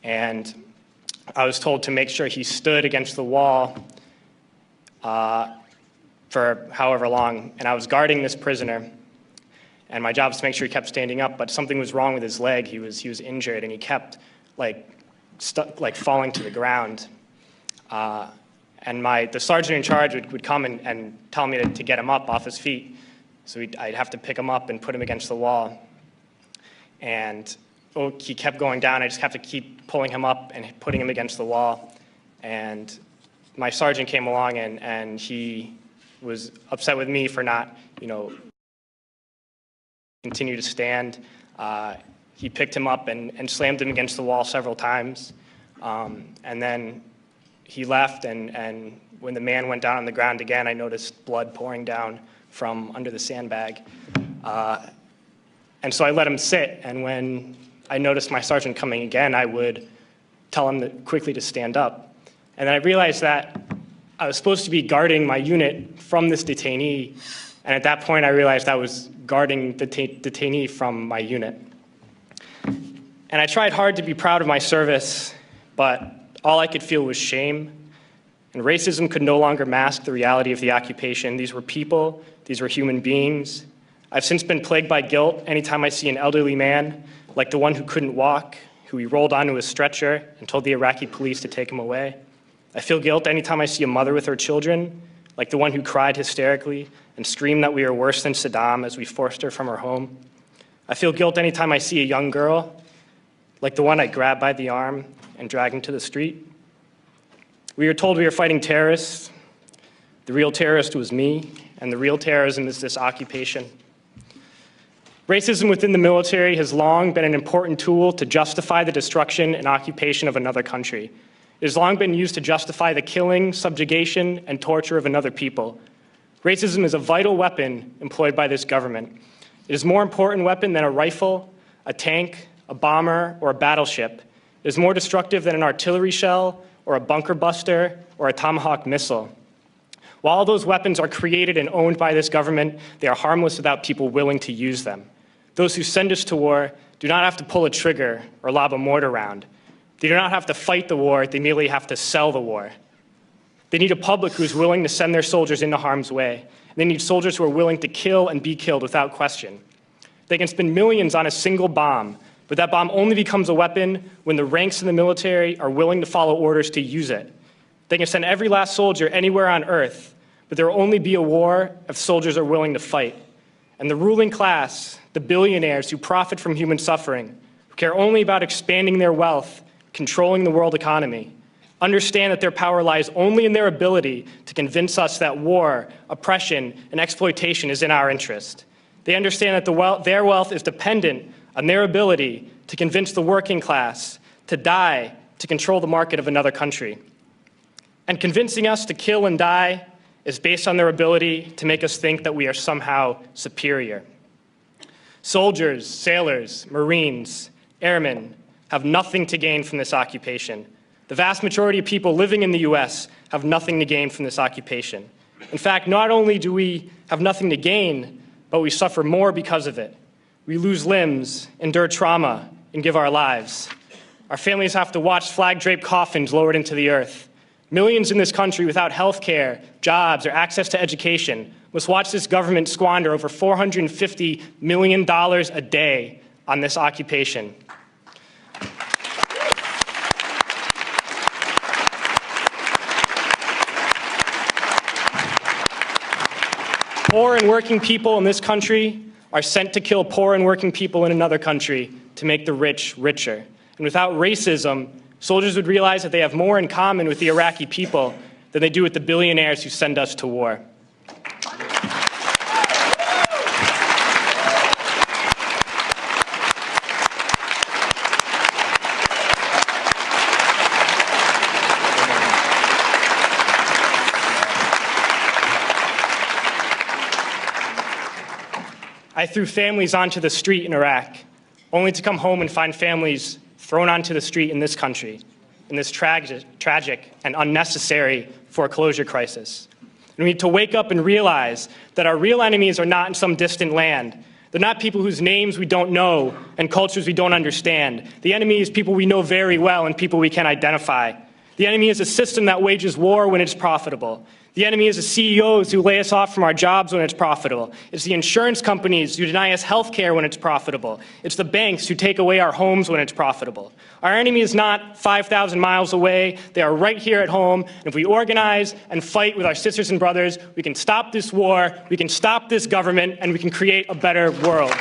and I was told to make sure he stood against the wall for however long, and I was guarding this prisoner, and my job was to make sure he kept standing up, but something was wrong with his leg. He was injured, and he kept falling to the ground. And the sergeant in charge would come and tell me to get him up off his feet. So I'd have to pick him up and put him against the wall. And he kept going down. I just have to keep pulling him up and putting him against the wall. And my sergeant came along, and he was upset with me for not, continue to stand. He picked him up and slammed him against the wall several times. And then he left, and when the man went down on the ground again, I noticed blood pouring down from under the sandbag. And so I let him sit, and when I noticed my sergeant coming again, I would tell him quickly to stand up. And then I realized that I was supposed to be guarding my unit from this detainee, and at that point I realized I was guarding the detainee from my unit. And I tried hard to be proud of my service, but all I could feel was shame, and racism could no longer mask the reality of the occupation. These were people, these were human beings. I've since been plagued by guilt anytime I see an elderly man, like the one who couldn't walk, who we rolled onto a stretcher and told the Iraqi police to take him away. I feel guilt anytime I see a mother with her children, like the one who cried hysterically and screamed that we are worse than Saddam as we forced her from her home. I feel guilt anytime I see a young girl, like the one I grabbed by the arm and dragged into the street. We were told we were fighting terrorists. The real terrorist was me, and the real terrorism is this occupation. Racism within the military has long been an important tool to justify the destruction and occupation of another country. It has long been used to justify the killing, subjugation, and torture of another people. Racism is a vital weapon employed by this government. It is a more important weapon than a rifle, a tank, a bomber, or a battleship. It is more destructive than an artillery shell, or a bunker buster, or a Tomahawk missile. While all those weapons are created and owned by this government, they are harmless without people willing to use them. Those who send us to war do not have to pull a trigger or lob a mortar round. They do not have to fight the war, they merely have to sell the war. They need a public who is willing to send their soldiers into harm's way. They need soldiers who are willing to kill and be killed without question. They can spend millions on a single bomb, but that bomb only becomes a weapon when the ranks in the military are willing to follow orders to use it. They can send every last soldier anywhere on earth, but there will only be a war if soldiers are willing to fight. And the ruling class, the billionaires who profit from human suffering, who care only about expanding their wealth, controlling the world economy, understand that their power lies only in their ability to convince us that war, oppression, and exploitation is in our interest. They understand that their wealth is dependent on their ability to convince the working class to die to control the market of another country. And convincing us to kill and die is based on their ability to make us think that we are somehow superior. Soldiers, sailors, Marines, airmen have nothing to gain from this occupation. The vast majority of people living in the US have nothing to gain from this occupation. In fact, not only do we have nothing to gain, but we suffer more because of it. We lose limbs, endure trauma, and give our lives. Our families have to watch flag-draped coffins lowered into the earth. Millions in this country without health care, jobs, or access to education must watch this government squander over $450 million a day on this occupation. Poor and working people in this country are sent to kill poor and working people in another country to make the rich richer. And without racism, soldiers would realize that they have more in common with the Iraqi people than they do with the billionaires who send us to war. I threw families onto the street in Iraq, only to come home and find families thrown onto the street in this country, in this tragic and unnecessary foreclosure crisis. And we need to wake up and realize that our real enemies are not in some distant land. They're not people whose names we don't know and cultures we don't understand. The enemy is people we know very well and people we can identify. The enemy is a system that wages war when it's profitable. The enemy is the CEOs who lay us off from our jobs when it's profitable. It's the insurance companies who deny us health care when it's profitable. It's the banks who take away our homes when it's profitable. Our enemy is not 5,000 miles away. They are right here at home. And if we organize and fight with our sisters and brothers, we can stop this war, we can stop this government, and we can create a better world.